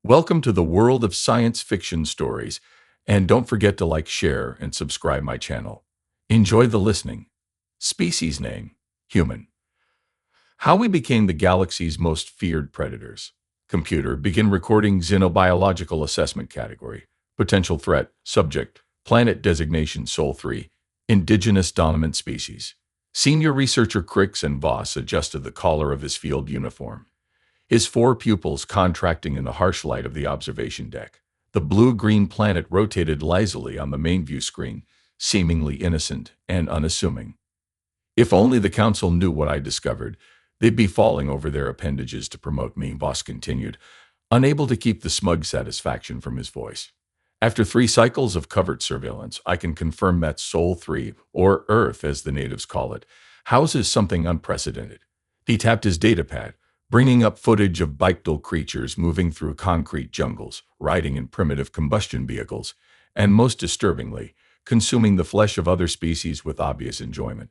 Welcome to the world of science fiction stories, and don't forget to like, share, and subscribe my channel. Enjoy the listening. Species name: human. How we became the galaxy's most feared predators. Computer, begin recording xenobiological assessment category. Potential threat, subject, planet designation Sol 3, indigenous dominant species. Senior researcher Crix and Voss adjusted the collar of his field uniform, his four pupils contracting in the harsh light of the observation deck. The blue-green planet rotated lazily on the main view screen, seemingly innocent and unassuming. If only the council knew what I discovered, they'd be falling over their appendages to promote me, Voss continued, unable to keep the smug satisfaction from his voice. After 3 cycles of covert surveillance, I can confirm that Sol 3, or Earth as the natives call it, houses something unprecedented. He tapped his datapad, bringing up footage of bipedal creatures moving through concrete jungles, riding in primitive combustion vehicles, and most disturbingly, consuming the flesh of other species with obvious enjoyment.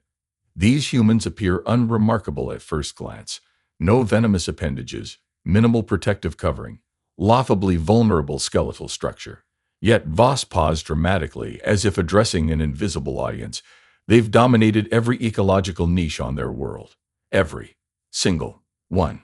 These humans appear unremarkable at first glance. No venomous appendages, minimal protective covering, laughably vulnerable skeletal structure. Yet Voss paused dramatically, as if addressing an invisible audience. They've dominated every ecological niche on their world. Every single one.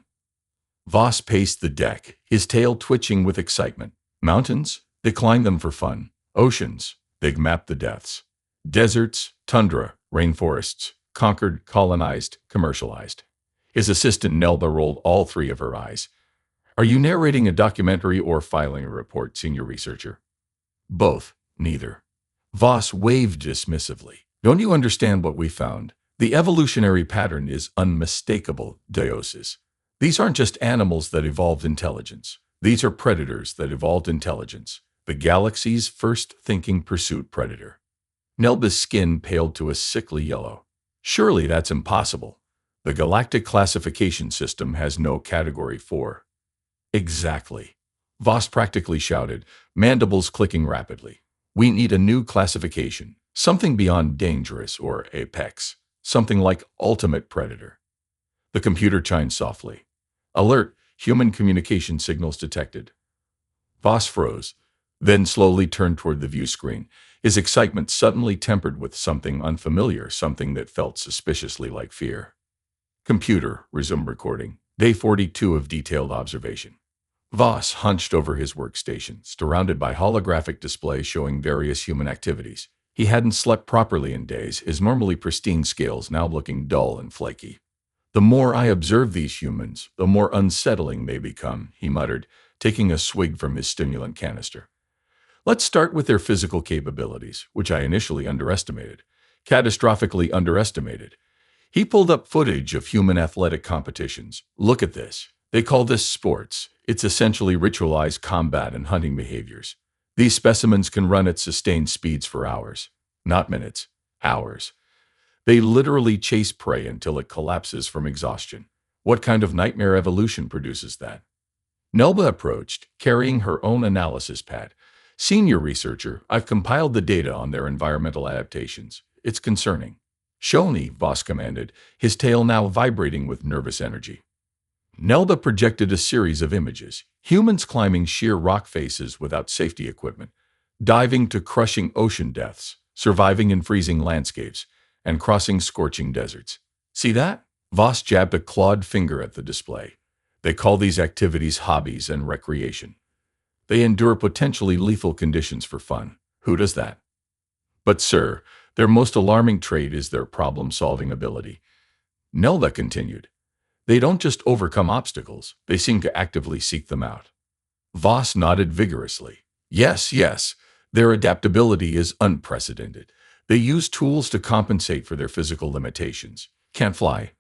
Voss paced the deck, his tail twitching with excitement. Mountains? They climbed them for fun. Oceans? They've mapped the depths. Deserts, tundra, rainforests, conquered, colonized, commercialized. His assistant Nelba rolled all 3 of her eyes. Are you narrating a documentary or filing a report, senior researcher? Both. Neither. Voss waved dismissively. Don't you understand what we found? The evolutionary pattern is unmistakable, Diosis. These aren't just animals that evolved intelligence. These are predators that evolved intelligence. The galaxy's first thinking pursuit predator. Nelba's skin paled to a sickly yellow. Surely that's impossible. The Galactic classification system has no category 4. Exactly. Voss practically shouted, mandibles clicking rapidly. We need a new classification. Something beyond dangerous or apex. Something like ultimate predator. The computer chimed softly. Alert, human communication signals detected. Voss froze, then slowly turned toward the view screen, his excitement suddenly tempered with something unfamiliar, something that felt suspiciously like fear. Computer, resumed recording. Day 42 of detailed observation. Voss hunched over his workstation, surrounded by holographic displays showing various human activities. He hadn't slept properly in days, his normally pristine scales now looking dull and flaky. The more I observe these humans, the more unsettling they become, he muttered, taking a swig from his stimulant canister. Let's start with their physical capabilities, which I initially underestimated. Catastrophically underestimated. He pulled up footage of human athletic competitions. Look at this. They call this sports. It's essentially ritualized combat and hunting behaviors. These specimens can run at sustained speeds for hours. Not minutes. Hours. They literally chase prey until it collapses from exhaustion. What kind of nightmare evolution produces that? Nelba approached, carrying her own analysis pad. Senior researcher, I've compiled the data on their environmental adaptations. It's concerning. Show me, Voss commanded, his tail now vibrating with nervous energy. Nelba projected a series of images. Humans climbing sheer rock faces without safety equipment, diving to crushing ocean depths, surviving in freezing landscapes, and crossing scorching deserts. See that? Voss jabbed a clawed finger at the display. They call these activities hobbies and recreation. They endure potentially lethal conditions for fun. Who does that? But, sir, their most alarming trait is their problem-solving ability. Nelba continued. They don't just overcome obstacles, they seem to actively seek them out. Voss nodded vigorously. Yes, their adaptability is unprecedented. They use tools to compensate for their physical limitations. Can't fly.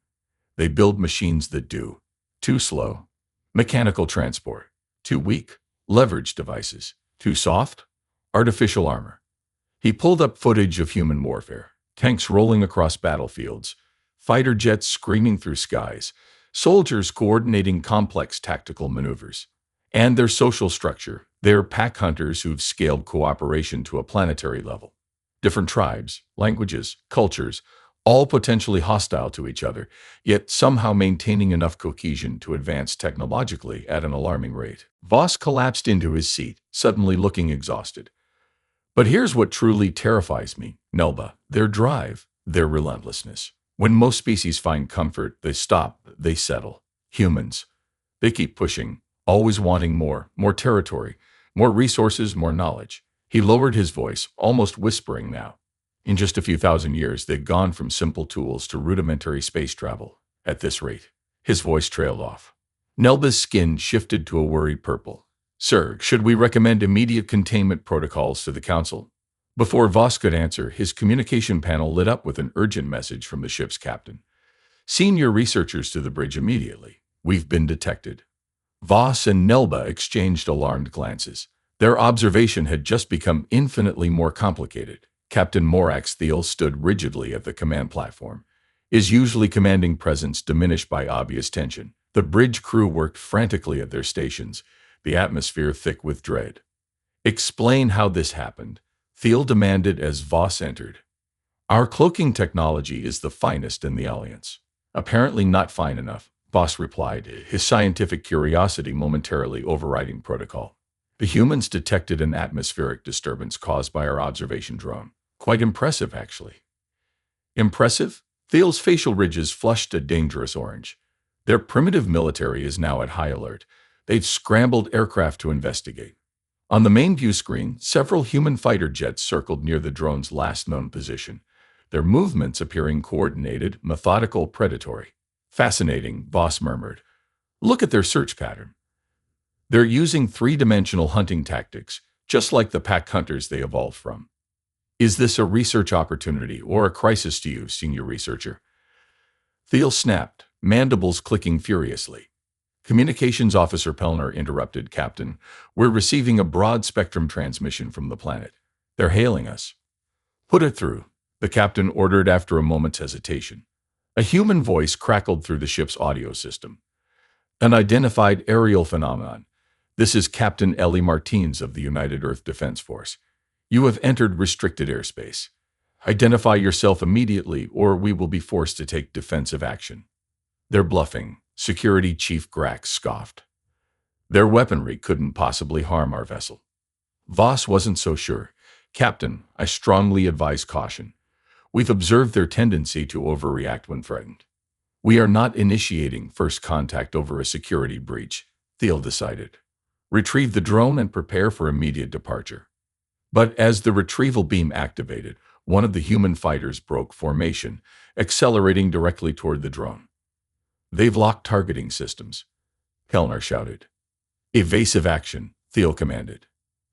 They build machines that do. Too slow. Mechanical transport. Too weak. Leverage devices. Too soft. Artificial armor. He pulled up footage of human warfare. Tanks rolling across battlefields. Fighter jets screaming through skies. Soldiers coordinating complex tactical maneuvers. And their social structure. They're pack hunters who've scaled cooperation to a planetary level. Different tribes, languages, cultures, all potentially hostile to each other, yet somehow maintaining enough cohesion to advance technologically at an alarming rate. Voss collapsed into his seat, suddenly looking exhausted. But here's what truly terrifies me, Nelba, their drive, their relentlessness. When most species find comfort, they stop, they settle. Humans, they keep pushing, always wanting more territory, more resources, more knowledge. He lowered his voice, almost whispering now. In just a few thousand years, they've gone from simple tools to rudimentary space travel. At this rate, his voice trailed off. Nelba's skin shifted to a worried purple. Sir, should we recommend immediate containment protocols to the Council? Before Voss could answer, his communication panel lit up with an urgent message from the ship's captain. Senior researchers to the bridge immediately. We've been detected. Voss and Nelba exchanged alarmed glances. Their observation had just become infinitely more complicated. Captain Morax Thiel stood rigidly at the command platform, his usually commanding presence diminished by obvious tension. The bridge crew worked frantically at their stations, the atmosphere thick with dread. Explain how this happened, Thiel demanded as Voss entered. Our cloaking technology is the finest in the Alliance. Apparently not fine enough, Voss replied, his scientific curiosity momentarily overriding protocol. The humans detected an atmospheric disturbance caused by our observation drone. Quite impressive, actually. Impressive? Thiel's facial ridges flushed a dangerous orange. Their primitive military is now at high alert. They've scrambled aircraft to investigate. On the main view screen, several human fighter jets circled near the drone's last known position, their movements appearing coordinated, methodical, predatory. Fascinating, Voss murmured. Look at their search pattern. They're using three-dimensional hunting tactics, just like the pack hunters they evolved from. Is this a research opportunity or a crisis to you, senior researcher? Thiel snapped, mandibles clicking furiously. Communications Officer Pellner interrupted, Captain. We're receiving a broad-spectrum transmission from the planet. They're hailing us. Put it through, the captain ordered after a moment's hesitation. A human voice crackled through the ship's audio system. Unidentified aerial phenomenon. This is Captain Ellie Martins of the United Earth Defense Force. You have entered restricted airspace. Identify yourself immediately, or we will be forced to take defensive action. They're bluffing, Security Chief Grax scoffed. Their weaponry couldn't possibly harm our vessel. Voss wasn't so sure. Captain, I strongly advise caution. We've observed their tendency to overreact when threatened. We are not initiating first contact over a security breach, Thiel decided. Retrieve the drone and prepare for immediate departure. But as the retrieval beam activated, one of the human fighters broke formation, accelerating directly toward the drone. They've locked targeting systems, Pellner shouted. Evasive action, Thiel commanded.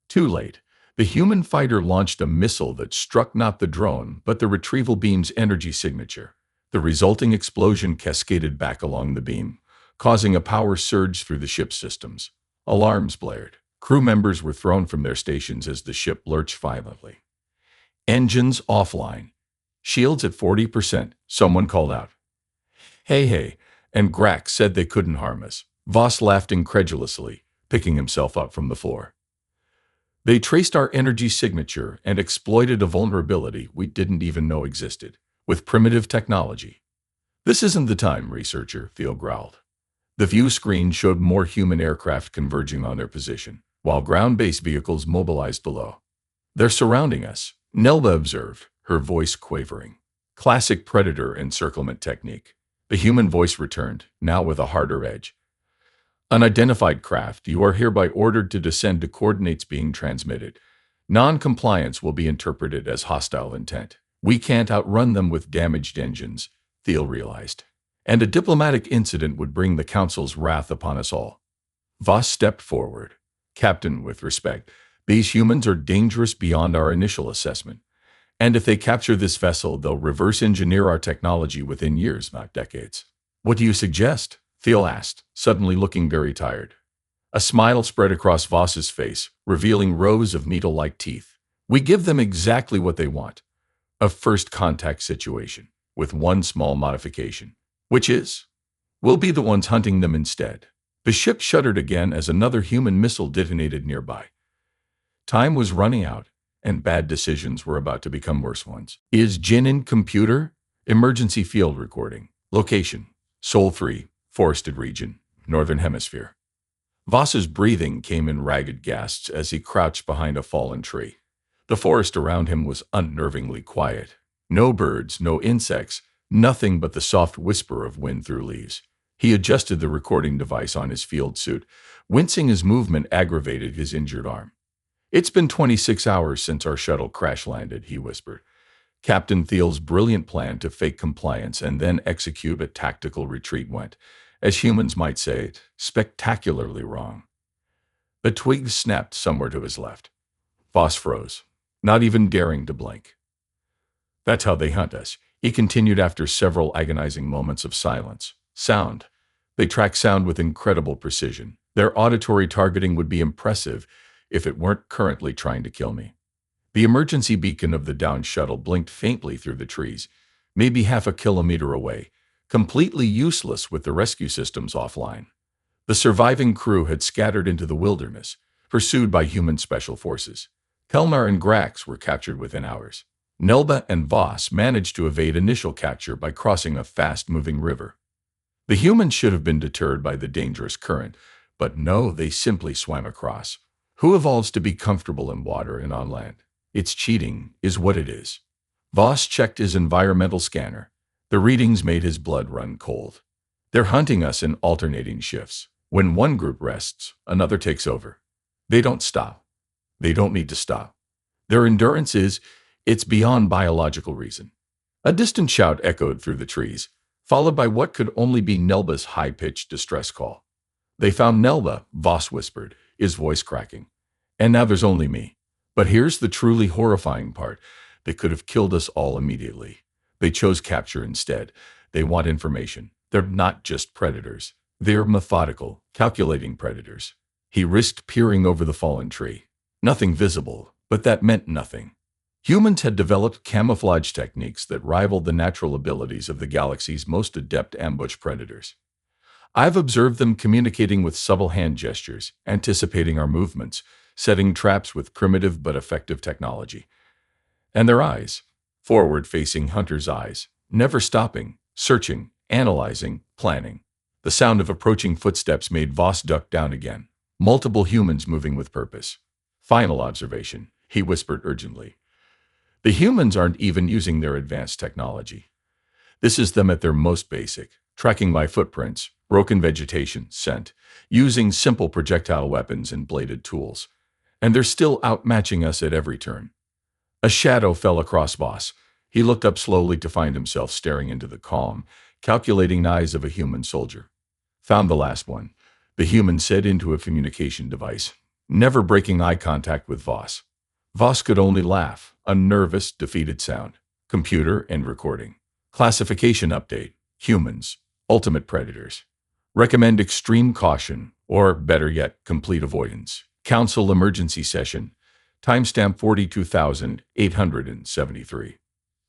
Too late. The human fighter launched a missile that struck not the drone, but the retrieval beam's energy signature. The resulting explosion cascaded back along the beam, causing a power surge through the ship's systems. Alarms blared. Crew members were thrown from their stations as the ship lurched violently. Engines offline. Shields at 40%, someone called out. Hey, and Grax said they couldn't harm us. Voss laughed incredulously, picking himself up from the floor. They traced our energy signature and exploited a vulnerability we didn't even know existed, with primitive technology. This isn't the time, researcher, Thiel growled. The view screen showed more human aircraft converging on their position, while ground-based vehicles mobilized below. They're surrounding us, Nelba observed, her voice quavering. Classic predator encirclement technique. The human voice returned, now with a harder edge. Unidentified craft, you are hereby ordered to descend to coordinates being transmitted. Non-compliance will be interpreted as hostile intent. We can't outrun them with damaged engines, Thiel realized. And a diplomatic incident would bring the Council's wrath upon us all. Voss stepped forward. Captain, with respect, these humans are dangerous beyond our initial assessment. And if they capture this vessel, they'll reverse engineer our technology within years, not decades. What do you suggest? Thiel asked, suddenly looking very tired. A smile spread across Voss's face, revealing rows of needle-like teeth. We give them exactly what they want. A first contact situation, with one small modification. Which is? We'll be the ones hunting them instead. The ship shuddered again as another human missile detonated nearby. Time was running out, and bad decisions were about to become worse ones. Is Jin in computer? Emergency field recording. Location: Sol 3, forested region, Northern Hemisphere. Voss's breathing came in ragged gasps as he crouched behind a fallen tree. The forest around him was unnervingly quiet. No birds, no insects, nothing but the soft whisper of wind through leaves. He adjusted the recording device on his field suit, wincing as movement aggravated his injured arm. "It's been 26 hours since our shuttle crash landed," he whispered. Captain Thiel's brilliant plan to fake compliance and then execute a tactical retreat went, as humans might say, spectacularly wrong. A twig snapped somewhere to his left. Voss froze, not even daring to blink. "That's how they hunt us," he continued after several agonizing moments of silence. "Sound. They track sound with incredible precision. Their auditory targeting would be impressive if it weren't currently trying to kill me." The emergency beacon of the downed shuttle blinked faintly through the trees, maybe half a kilometer away, completely useless with the rescue systems offline. The surviving crew had scattered into the wilderness, pursued by human special forces. Kelmar and Grax were captured within hours. Nelba and Voss managed to evade initial capture by crossing a fast-moving river. The humans should have been deterred by the dangerous current, but no, they simply swam across. Who evolves to be comfortable in water and on land? It's cheating, is what it is. Voss checked his environmental scanner. The readings made his blood run cold. They're hunting us in alternating shifts. When one group rests, another takes over. They don't stop. They don't need to stop. Their endurance it's beyond biological reason. A distant shout echoed through the trees, followed by what could only be Nelba's high-pitched distress call. "They found Nelba," Voss whispered, his voice cracking. "And now there's only me. But here's the truly horrifying part. They could have killed us all immediately. They chose capture instead. They want information. They're not just predators. They're methodical, calculating predators." He risked peering over the fallen tree. Nothing visible, but that meant nothing. Humans had developed camouflage techniques that rivaled the natural abilities of the galaxy's most adept ambush predators. I've observed them communicating with subtle hand gestures, anticipating our movements, setting traps with primitive but effective technology. And their eyes, forward-facing hunters' eyes, never stopping, searching, analyzing, planning. The sound of approaching footsteps made Voss duck down again. Multiple humans moving with purpose. "Final observation," he whispered urgently. "The humans aren't even using their advanced technology. This is them at their most basic, tracking my footprints, broken vegetation, scent, using simple projectile weapons and bladed tools. And they're still outmatching us at every turn." A shadow fell across Voss. He looked up slowly to find himself staring into the calm, calculating eyes of a human soldier. "Found the last one," the human said into a communication device, never breaking eye contact with Voss. Voss could only laugh, a nervous, defeated sound. "Computer and recording. Classification update. Humans. Ultimate predators. Recommend extreme caution, or better yet, complete avoidance. Council emergency session. Timestamp 42,873.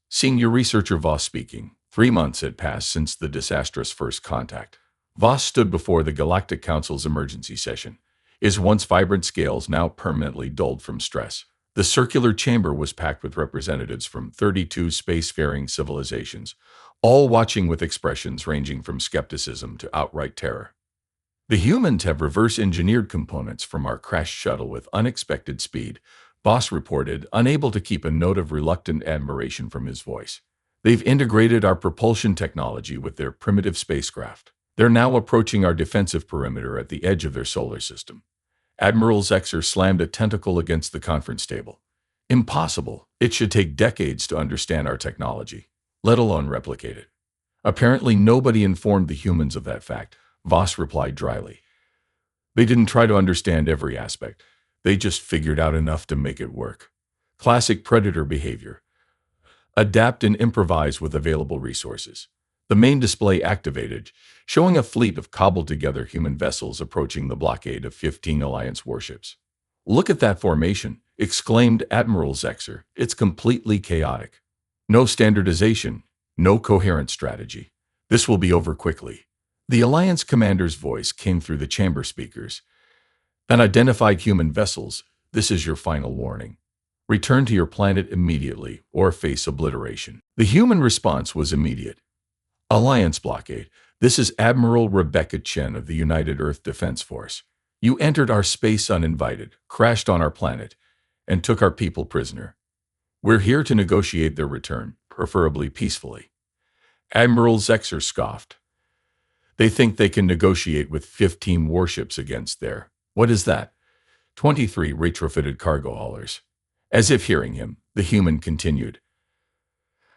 Senior researcher Voss speaking. 3 months had passed since the disastrous first contact. Voss stood before the Galactic Council's emergency session, his once vibrant scales now permanently dulled from stress. The circular chamber was packed with representatives from 32 spacefaring civilizations, all watching with expressions ranging from skepticism to outright terror. "The humans have reverse-engineered components from our crashed shuttle with unexpected speed," Voss reported, unable to keep a note of reluctant admiration from his voice. "They've integrated our propulsion technology with their primitive spacecraft. They're now approaching our defensive perimeter at the edge of their solar system." Admiral Zexer slammed a tentacle against the conference table. "Impossible. It should take decades to understand our technology, let alone replicate it." "Apparently nobody informed the humans of that fact," Voss replied dryly. "They didn't try to understand every aspect. They just figured out enough to make it work. Classic predator behavior. Adapt and improvise with available resources." The main display activated, showing a fleet of cobbled-together human vessels approaching the blockade of 15 Alliance warships. "Look at that formation," exclaimed Admiral Zexer. "It's completely chaotic. No standardization, no coherent strategy. This will be over quickly." The Alliance commander's voice came through the chamber speakers. "Unidentified human vessels, this is your final warning. Return to your planet immediately or face obliteration. The human response was immediate. Alliance blockade. This is Admiral Rebecca Chen of the United Earth Defense Force. You entered our space uninvited, crashed on our planet, and took our people prisoner. We're here to negotiate their return, preferably peacefully. Admiral Zexer scoffed. They think they can negotiate with 15 warships against their, what is that? 23 retrofitted cargo haulers. As if hearing him, the human continued.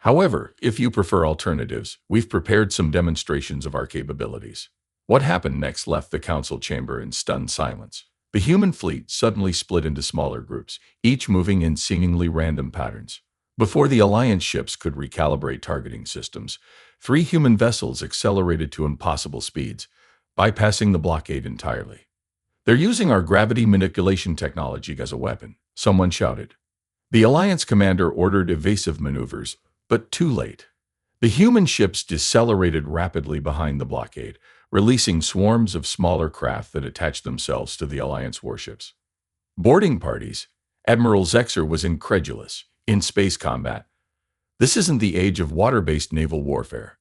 However, if you prefer alternatives, we've prepared some demonstrations of our capabilities. What happened next left the council chamber in stunned silence. The human fleet suddenly split into smaller groups, each moving in seemingly random patterns. Before the Alliance ships could recalibrate targeting systems, 3 human vessels accelerated to impossible speeds, bypassing the blockade entirely. They're using our gravity manipulation technology as a weapon, someone shouted. The Alliance commander ordered evasive maneuvers, but too late. The human ships decelerated rapidly behind the blockade, releasing swarms of smaller craft that attached themselves to the Alliance warships. Boarding parties. Admiral Zexer was incredulous. In space combat, this isn't the age of water-based naval warfare.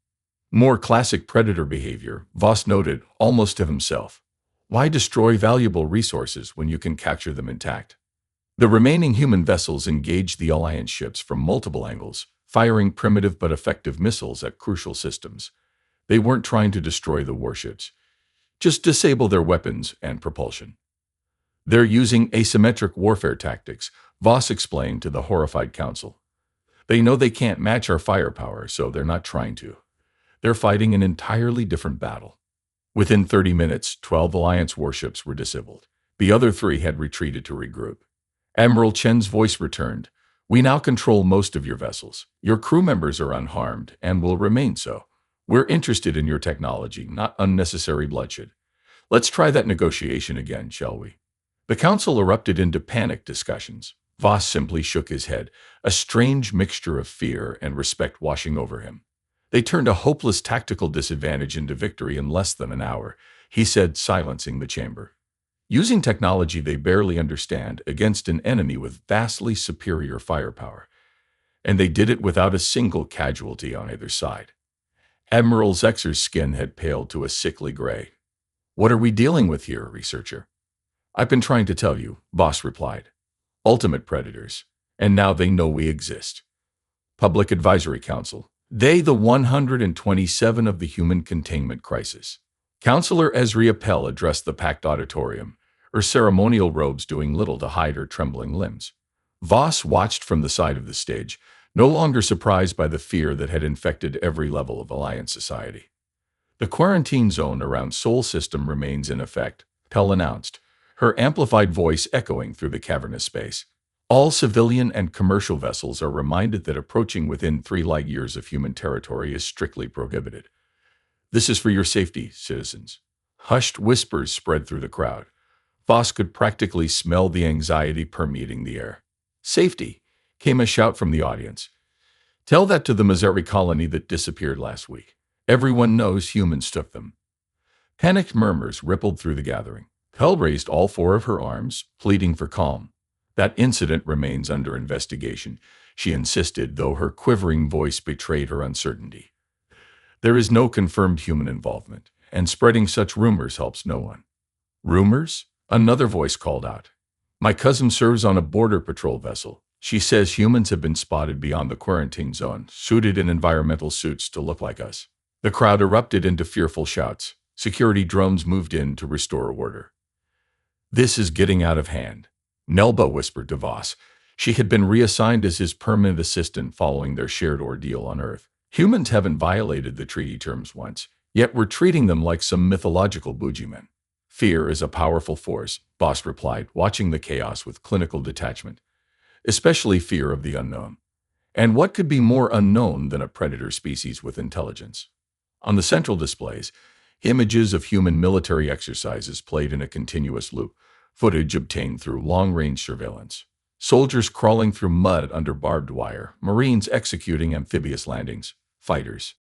More classic predator behavior, Voss noted, almost to himself. Why destroy valuable resources when you can capture them intact? The remaining human vessels engaged the Alliance ships from multiple angles, firing primitive but effective missiles at crucial systems. They weren't trying to destroy the warships, just disable their weapons and propulsion. They're using asymmetric warfare tactics, Voss explained to the horrified council. They know they can't match our firepower, so they're not trying to. They're fighting an entirely different battle. Within 30 minutes, 12 Alliance warships were disabled. The other 3 had retreated to regroup. Admiral Chen's voice returned. We now control most of your vessels. Your crew members are unharmed and will remain so. We're interested in your technology, not unnecessary bloodshed. Let's try that negotiation again, shall we? The council erupted into panic discussions. Voss simply shook his head, a strange mixture of fear and respect washing over him. They turned a hopeless tactical disadvantage into victory in less than an hour, he said, silencing the chamber. Using technology they barely understand against an enemy with vastly superior firepower. And they did it without a single casualty on either side. Admiral Zexer's skin had paled to a sickly gray. What are we dealing with here, researcher? I've been trying to tell you, Voss replied. Ultimate predators. And now they know we exist. Public Advisory Council. Day the 127 of the Human Containment Crisis. Counselor Ezri Appel addressed the packed auditorium, her ceremonial robes doing little to hide her trembling limbs. Voss watched from the side of the stage, no longer surprised by the fear that had infected every level of Alliance society. The quarantine zone around Sol System remains in effect, Appel announced, her amplified voice echoing through the cavernous space. All civilian and commercial vessels are reminded that approaching within 3 light years of human territory is strictly prohibited. This is for your safety, citizens. Hushed whispers spread through the crowd. Voss could practically smell the anxiety permeating the air. Safety, came a shout from the audience. Tell that to the Missouri colony that disappeared last week. Everyone knows humans took them. Panicked murmurs rippled through the gathering. Appel raised all 4 of her arms, pleading for calm. That incident remains under investigation, she insisted, though her quivering voice betrayed her uncertainty. There is no confirmed human involvement, and spreading such rumors helps no one. Rumors? Another voice called out. My cousin serves on a border patrol vessel. She says humans have been spotted beyond the quarantine zone, suited in environmental suits to look like us. The crowd erupted into fearful shouts. Security drones moved in to restore order. This is getting out of hand, Nelba whispered to Voss. She had been reassigned as his permanent assistant following their shared ordeal on Earth. Humans haven't violated the treaty terms once, yet we're treating them like some mythological boogeymen. Fear is a powerful force, Voss replied, watching the chaos with clinical detachment. Especially fear of the unknown. And what could be more unknown than a predator species with intelligence? On the central displays, images of human military exercises played in a continuous loop, footage obtained through long-range surveillance. Soldiers crawling through mud under barbed wire, Marines executing amphibious landings, fighters